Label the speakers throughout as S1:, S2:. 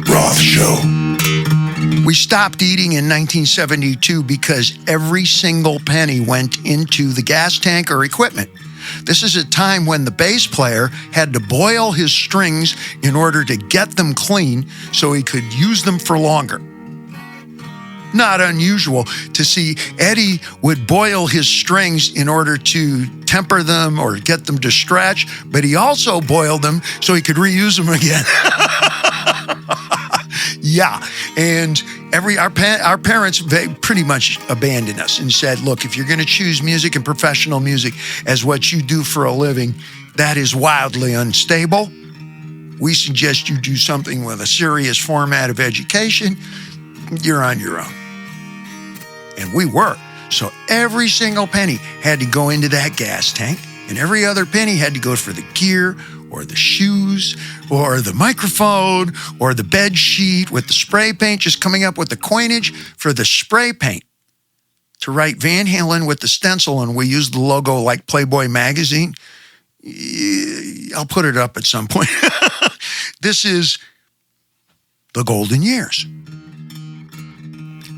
S1: Roth Show.
S2: We stopped eating in 1972 because every single penny went into the gas tank or equipment. This is a time when the bass player had to boil his strings in order to get them clean so he could use them for longer. Not unusual to see Eddie would boil his strings in order to temper them or get them to stretch, but he also boiled them so he could reuse them again. Yeah, and our parents, they pretty much abandoned us and said, look, if you're going to choose music and professional music as what you do for a living, that is wildly unstable. We suggest you do something with a serious format of education. You're on your own. And we were. So every single penny had to go into that gas tank, and every other penny had to go for the gear or the shoes or the microphone or the bed sheet with the spray paint, just coming up with the coinage for the spray paint to write Van Halen with the stencil, and we used the logo like Playboy magazine. I'll put it up at some point. This is the golden years.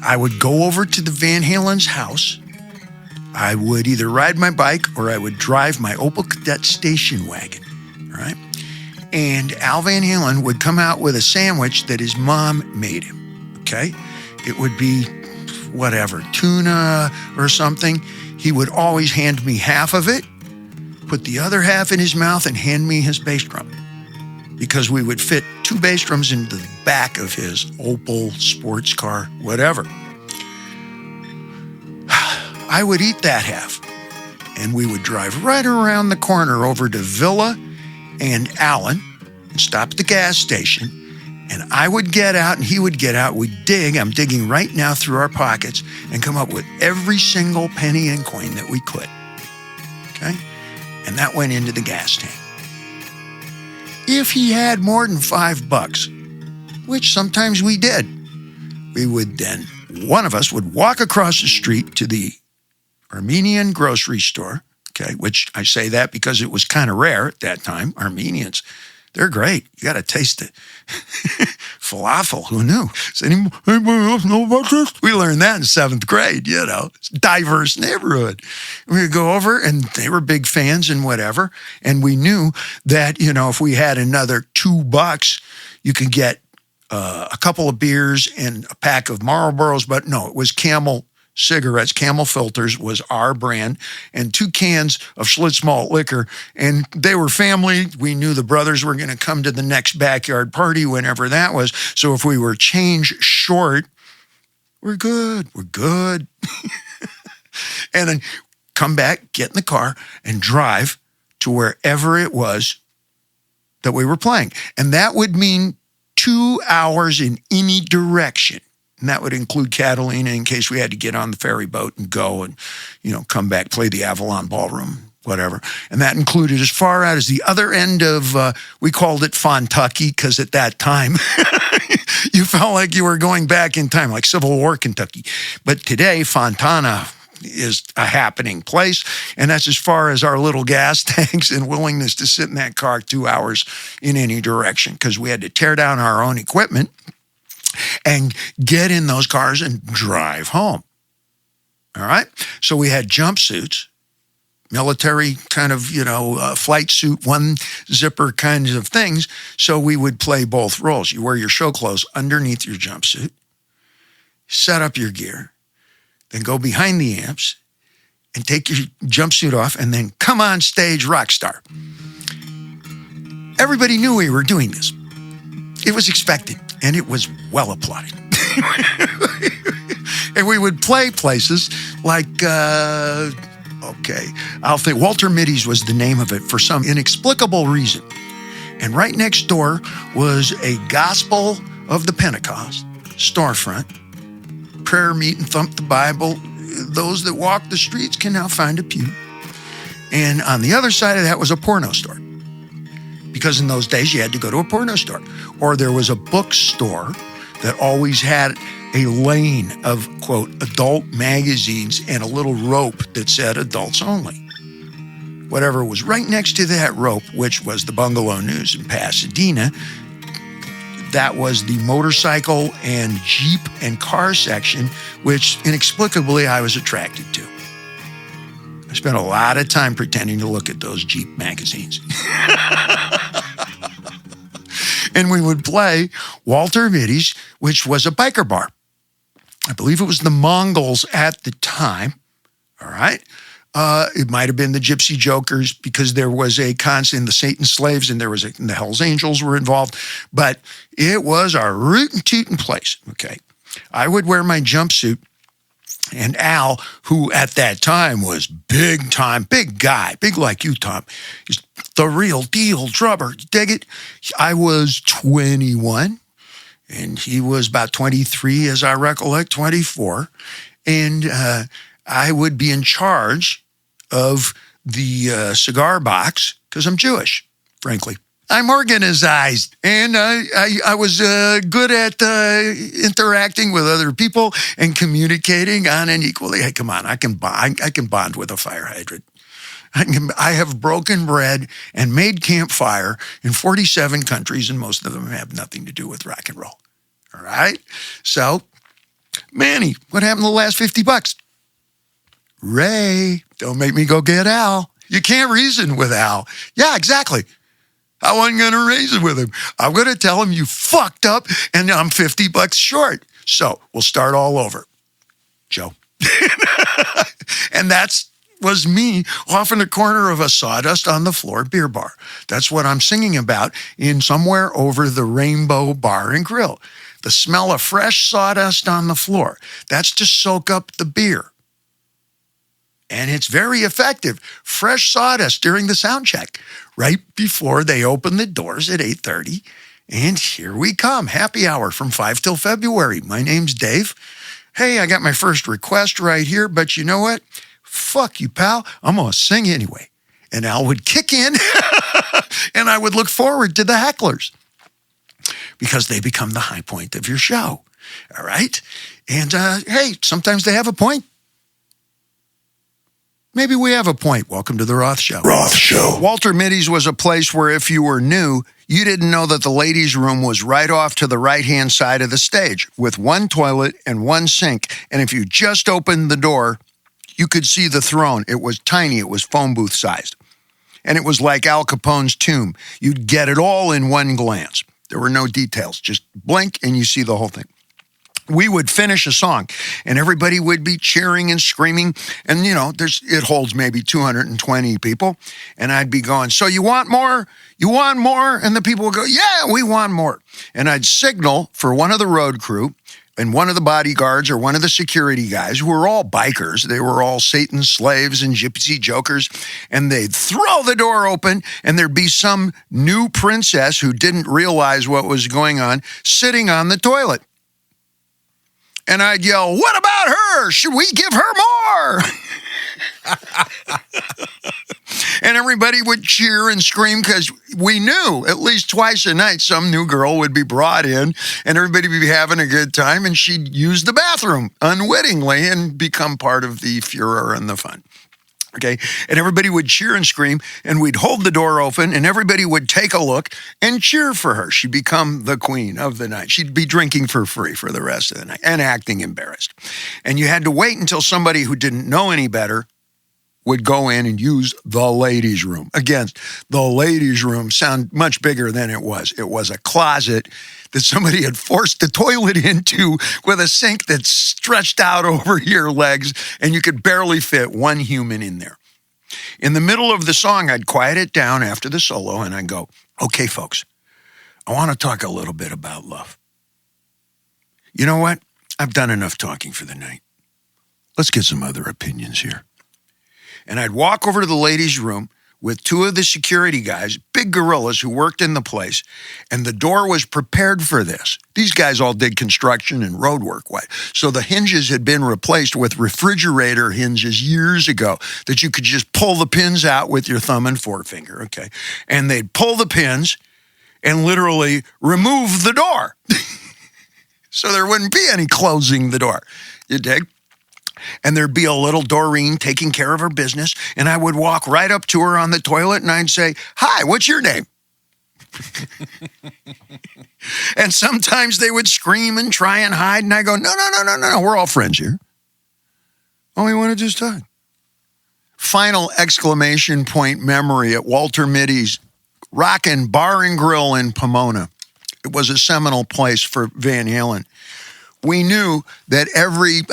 S2: I would go over to the Van Halen's house. I would either ride my bike or I would drive my Opel Kadett station wagon, right? And Al Van Halen would come out with a sandwich that his mom made him, okay? It would be whatever, tuna or something. He would always hand me half of it, put the other half in his mouth, and hand me his bass drum, because we would fit 2 bass drums into the back of his Opel sports car, whatever. I would eat that half, and we would drive right around the corner over to Villa and Allen and stop at the gas station, and I would get out and he would get out. We'd dig, I'm digging right now through our pockets, and come up with every single penny and coin that we could, okay? And that went into the gas tank. If he had more than $5, which sometimes we did, we would then, one of us would walk across the street to the Armenian grocery store, okay, which I say that because it was kind of rare at that time. Armenians, they're great. You got to taste it. Falafel, who knew? Does anybody else know about this? We learned that in 7th grade, you know. It's a diverse neighborhood. We would go over, and they were big fans and whatever, and we knew that, you know, if we had another $2, you could get a couple of beers and a pack of Marlboros, but no, it was Camel cigarettes. Camel Filters was our brand, and 2 cans of Schlitz malt liquor, and they were family. We knew the brothers were going to come to the next backyard party whenever that was, so if we were change short, we're good. And then come back, get in the car, and drive to wherever it was that we were playing, and that would mean 2 hours in any direction. And that would include Catalina in case we had to get on the ferry boat and go and, you know, come back, play the Avalon Ballroom, whatever. And that included as far out as the other end of, we called it Fontucky, because at that time, you felt like you were going back in time, like Civil War Kentucky. But today, Fontana is a happening place, and that's as far as our little gas tanks and willingness to sit in that car 2 hours in any direction, because we had to tear down our own equipment and get in those cars and drive home. All right? So we had jumpsuits, military kind of, you know, flight suit, one zipper kinds of things. So we would play both roles. You wear your show clothes underneath your jumpsuit, set up your gear, then go behind the amps and take your jumpsuit off, and then come on stage, rock star. Everybody knew we were doing this. It was expected, and it was well applauded. And we would play places like, I'll think Walter Middies was the name of it for some inexplicable reason. And right next door was a Gospel of the Pentecost storefront, prayer meeting, thump the Bible. Those that walk the streets can now find a pew. And on the other side of that was a porno store, because in those days you had to go to a porno store. Or there was a bookstore that always had a lane of, quote, adult magazines and a little rope that said adults only. Whatever was right next to that rope, which was the Bungalow News in Pasadena, that was the motorcycle and Jeep and car section, which inexplicably I was attracted to. I spent a lot of time pretending to look at those Jeep magazines. And we would play Walter Middies, which was a biker bar. I believe it was the Mongols at the time. All right. It might have been the Gypsy Jokers because there was a constant, the Satan Slaves, and the Hells Angels were involved. But it was a rootin' tootin' place. Okay. I would wear my jumpsuit, and Al, who at that time was big time, big guy, big like you, Tom, is the real deal drummer. Dig it? I was 21, and he was about 23, as I recollect, 24. And I would be in charge of the cigar box because I'm Jewish, frankly. I'm organized, and I was good at interacting with other people and communicating on an equally. Hey, come on, I can bond with a fire hydrant. I have broken bread and made campfire in 47 countries, and most of them have nothing to do with rock and roll. All right? So, Manny, what happened to the last $50? Ray, don't make me go get Al. You can't reason with Al. Yeah, exactly. I wasn't going to reason with him. I'm going to tell him you fucked up and I'm $50 short. So we'll start all over. Joe. And that was me off in the corner of a sawdust on the floor beer bar. That's what I'm singing about in Somewhere Over the Rainbow Bar and Grill. The smell of fresh sawdust on the floor. That's to soak up the beer. And it's very effective. Fresh sawdust during the sound check, right before they open the doors at 8:30. And here we come. Happy hour from 5 till February. My name's Dave. Hey, I got my first request right here, but you know what? Fuck you, pal. I'm going to sing anyway. And Al would kick in, and I would look forward to the hecklers because they become the high point of your show. All right? And hey, sometimes they have a point. Maybe we have a point. Welcome to the Roth Show.
S1: Roth Show.
S2: Walter Middies was a place where if you were new, you didn't know that the ladies' room was right off to the right-hand side of the stage with one toilet and one sink. And if you just opened the door, you could see the throne. It was tiny. It was phone booth sized. And it was like Al Capone's tomb. You'd get it all in one glance. There were no details. Just blink and you see the whole thing. We would finish a song and everybody would be cheering and screaming. And, you know, it holds maybe 220 people. And I'd be going, so you want more? You want more? And the people would go, yeah, we want more. And I'd signal for one of the road crew and one of the bodyguards or one of the security guys who were all bikers. They were all Satan's slaves and gypsy jokers. And they'd throw the door open and there'd be some new princess who didn't realize what was going on sitting on the toilet. And I'd yell, what about her? Should we give her more? And everybody would cheer and scream because we knew at least twice a night some new girl would be brought in and everybody would be having a good time and she'd use the bathroom unwittingly and become part of the furor and the fun. Okay, and everybody would cheer and scream, and we'd hold the door open, and everybody would take a look and cheer for her. She'd become the queen of the night. She'd be drinking for free for the rest of the night and acting embarrassed. And you had to wait until somebody who didn't know any better would go in and use the ladies' room. Again, the ladies' room sounded much bigger than it was. It was a closet that somebody had forced the toilet into with a sink that stretched out over your legs, and you could barely fit one human in there. In the middle of the song, I'd quiet it down after the solo, and I'd go, okay, folks, I want to talk a little bit about love. You know what? I've done enough talking for the night. Let's get some other opinions here. And I'd walk over to the ladies' room with two of the security guys, big gorillas who worked in the place, and the door was prepared for this. These guys all did construction and road work. So the hinges had been replaced with refrigerator hinges years ago that you could just pull the pins out with your thumb and forefinger, okay? And they'd pull the pins and literally remove the door. So there wouldn't be any closing the door. You dig? And there'd be a little Doreen taking care of her business, and I would walk right up to her on the toilet, and I'd say, hi, what's your name? And sometimes they would scream and try and hide, and I go, no, we're all friends here. Oh, we want to just talk. Final exclamation point memory at Walter Middies Rockin' Bar and Grill in Pomona. It was a seminal place for Van Halen. We knew that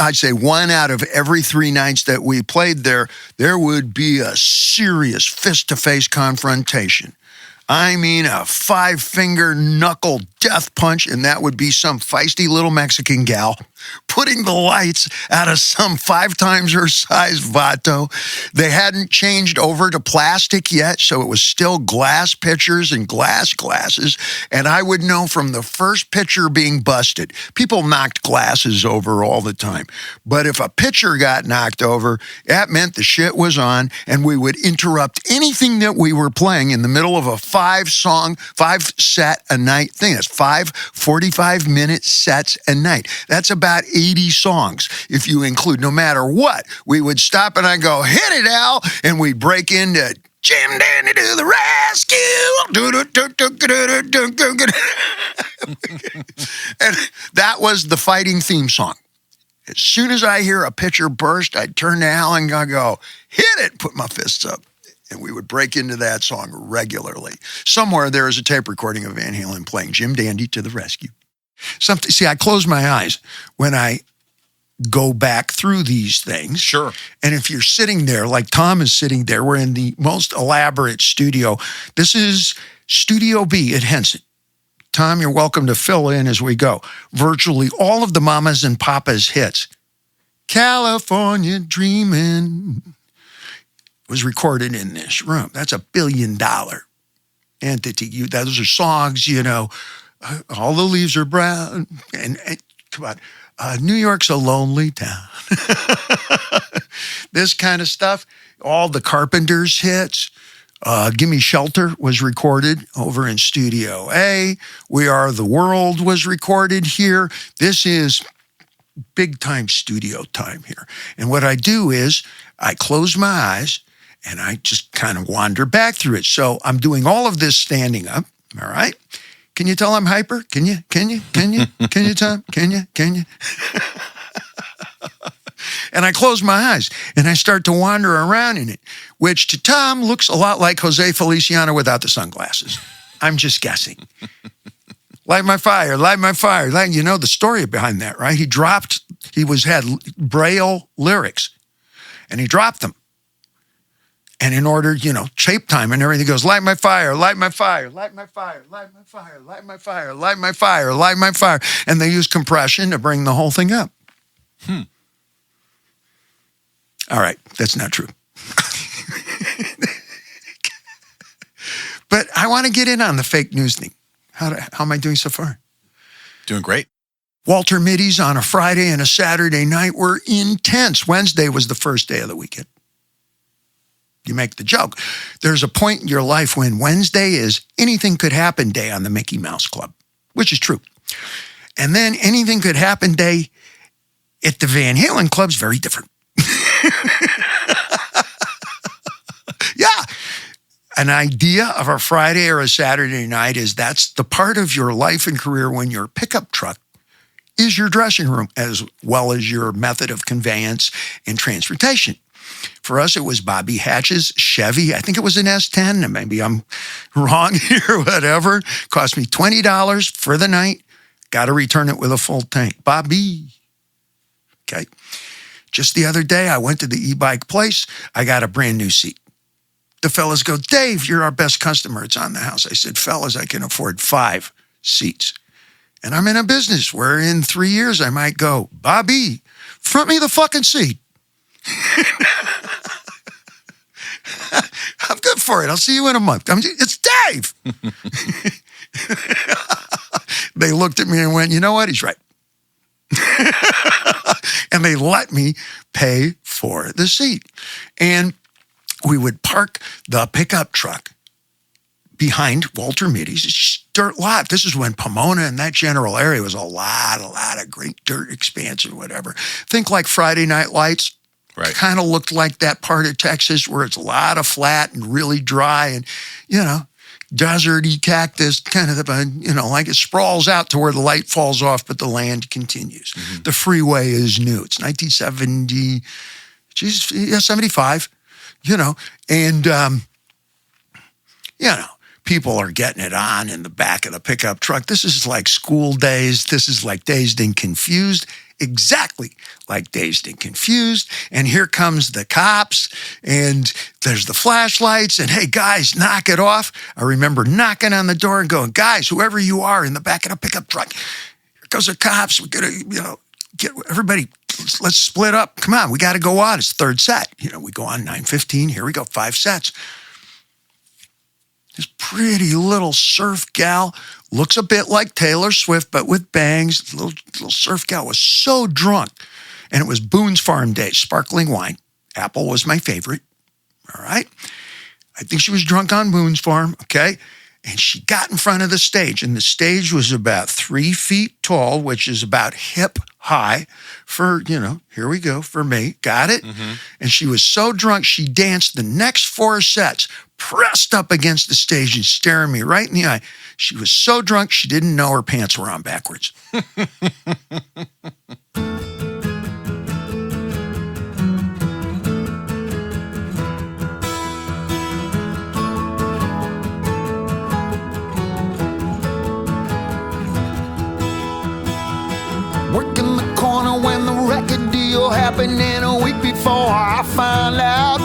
S2: I'd say 1 out of every 3 nights that we played there would be a serious fist-to-face confrontation. I mean, a 5-finger knuckle death punch, and that would be some feisty little Mexican gal putting the lights out of some 5 times her size Vato. They hadn't changed over to plastic yet, so it was still glass pitchers and glass glasses, and I would know from the first pitcher being busted. People knocked glasses over all the time, but if a pitcher got knocked over, that meant the shit was on, and we would interrupt anything that we were playing in the middle of a 5-set a night thing. That's 5 45-minute sets a night. That's about 80 songs. If you include, no matter what, we would stop and I go, hit it, Al, and we break into Jim Dandy to the rescue. And that was the fighting theme song. As soon as I hear a pitcher burst, I'd turn to Al and I'd go, hit it, put my fists up. And we would break into that song regularly. Somewhere there is a tape recording of Van Halen playing Jim Dandy to the rescue. See, I close my eyes when I go back through these things.
S1: Sure.
S2: And if you're sitting there, like Tom is sitting there, we're in the most elaborate studio. This is Studio B at Henson. Tom, you're welcome to fill in as we go. Virtually all of the Mamas and Papas hits. California Dreamin' was recorded in this room. That's $1 billion entity. Those are songs, all the leaves are brown. And come on, New York's a lonely town. This kind of stuff. All the Carpenters hits. Gimme Shelter was recorded over in Studio A. We Are the World was recorded here. This is big time studio time here. And what I do is I close my eyes and I just kind of wander back through it. So I'm doing all of this standing up, all right? Can you tell I'm hyper? Can you, Tom? Can you? And I close my eyes and I start to wander around in it, which to Tom looks a lot like Jose Feliciano without the sunglasses. I'm just guessing. Light my fire, light my fire. You know the story behind that, right? He had Braille lyrics and he dropped them. And in order, shape time and everything, goes, light my fire, light my fire, light my fire, light my fire, light my fire, light my fire, light my fire. And they use compression to bring the whole thing up. All right, that's not true. But I want to get in on the fake news thing. How am I doing so far?
S1: Doing great.
S2: Walter Middies on a Friday and a Saturday night were intense. Wednesday was the first day of the weekend. You make the joke. There's a point in your life when Wednesday is anything could happen day on the Mickey Mouse Club, which is true. And then anything could happen day at the Van Halen Club's very different. Yeah. An idea of a Friday or a Saturday night is that's the part of your life and career when your pickup truck is your dressing room as well as your method of conveyance and transportation. For us, it was Bobby Hatch's Chevy. I think it was an S10, and maybe I'm wrong here, whatever. Cost me $20 for the night. Got to return it with a full tank. Bobby. Okay. Just the other day, I went to the e-bike place. I got a brand new seat. The fellas go, Dave, you're our best customer. It's on the house. I said, fellas, I can afford 5 seats. And I'm in a business where in 3 years I might go, Bobby, front me the fucking seat. I'm good for it. I'll see you in a month. It's Dave. They looked at me and went, you know what? He's right. And they let me pay for the seat. And we would park the pickup truck behind Walter Middies. It's dirt lot. This is when Pomona and that general area was a lot of great dirt expanse or whatever. Think like Friday Night Lights.
S1: Right.
S2: Kind of looked like that part of Texas where it's a lot of flat and really dry and, deserty cactus, kind of, like it sprawls out to where the light falls off, but the land continues. Mm-hmm. The freeway is new. It's 1970, 75, and, people are getting it on in the back of the pickup truck. This is like school days. This is like Dazed and Confused. Exactly like Dazed and Confused. And here comes the cops, and there's the flashlights, and hey, guys, knock it off. I remember knocking on the door and going, guys, whoever you are in the back of the pickup truck, here goes the cops. We gotta, get everybody, let's split up. Come on, we got to go on. It's third set. We go on 9:15. Here we go, 5 sets. This pretty little surf gal looks a bit like Taylor Swift, but with bangs. Little surf gal was so drunk. And it was Boone's Farm Day, sparkling wine. Apple was my favorite. All right. I think she was drunk on Boone's Farm. Okay. And she got in front of the stage, and the stage was about 3 feet tall, which is about hip high for, here we go, for me. Got it? Mm-hmm. And she was so drunk, she danced the next 4 sets, pressed up against the stage and staring me right in the eye. She was so drunk, she didn't know her pants were on backwards.
S1: Working the corner when the record deal happened, and a week before I found out,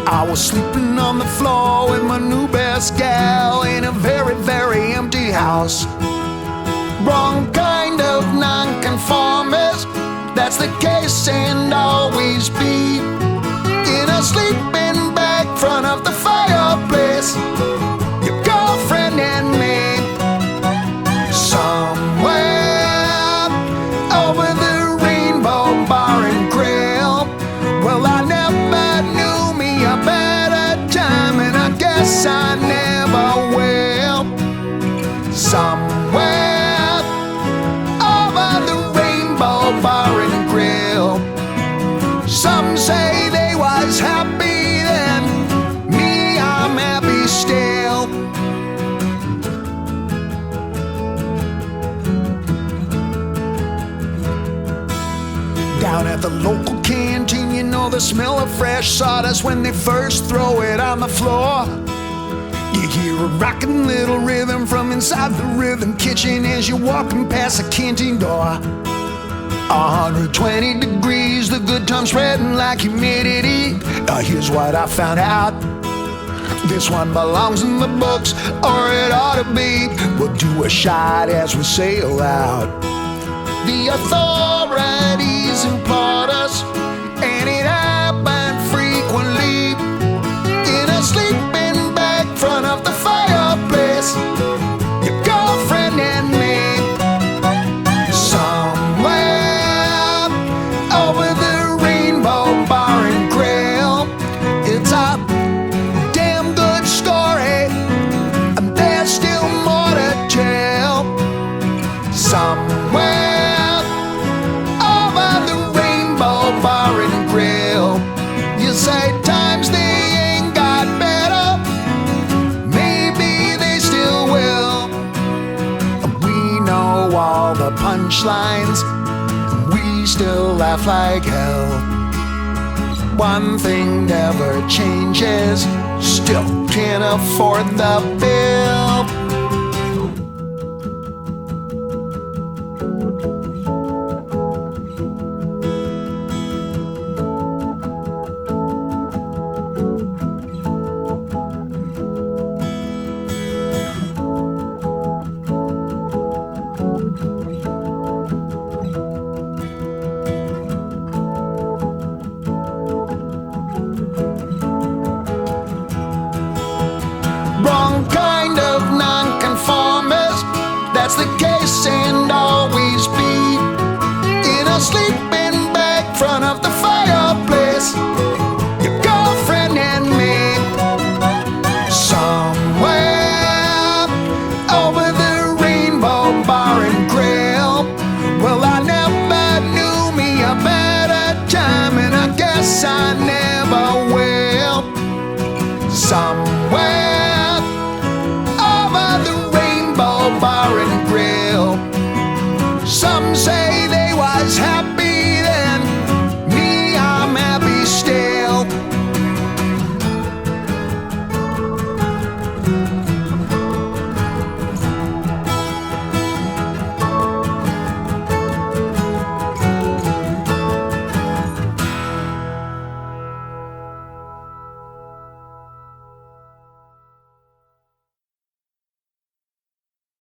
S1: I was sleeping on the floor with my new best gal in a very, very empty house. Wrong kind of nonconformist, that's the case and always be. In a sleeping bag front of the fireplace, your girlfriend and me. Somewhere over the rainbow bar and grill. Well, I never knew me a better time, and I guess I never will. Somewhere over the rainbow bar and grill. Some say they was happy then, me, I'm happy still. Down at the local canteen, the smell of fresh sawdust when they first throw it on the floor. You hear a rockin' little rhythm from inside the rhythm kitchen as you're walking past the canteen door. 120 degrees, the good time's spreading like humidity. Here's what I found out. This one belongs in the books, or it ought to be. We'll do a shot as we sail out. The authorities implored us, and it happened frequently. In a sleeping bag front of the fireplace, your girlfriend and me. Somewhere over the rainbow bar and grill. It's a damn good story, and there's still more to tell. Somewhere bar and grill. You say times they ain't got better, maybe they still will. We know all the punchlines, we still laugh like hell. One thing never changes, still can't afford the bill. Wrong kind of nonconformist, that's the case.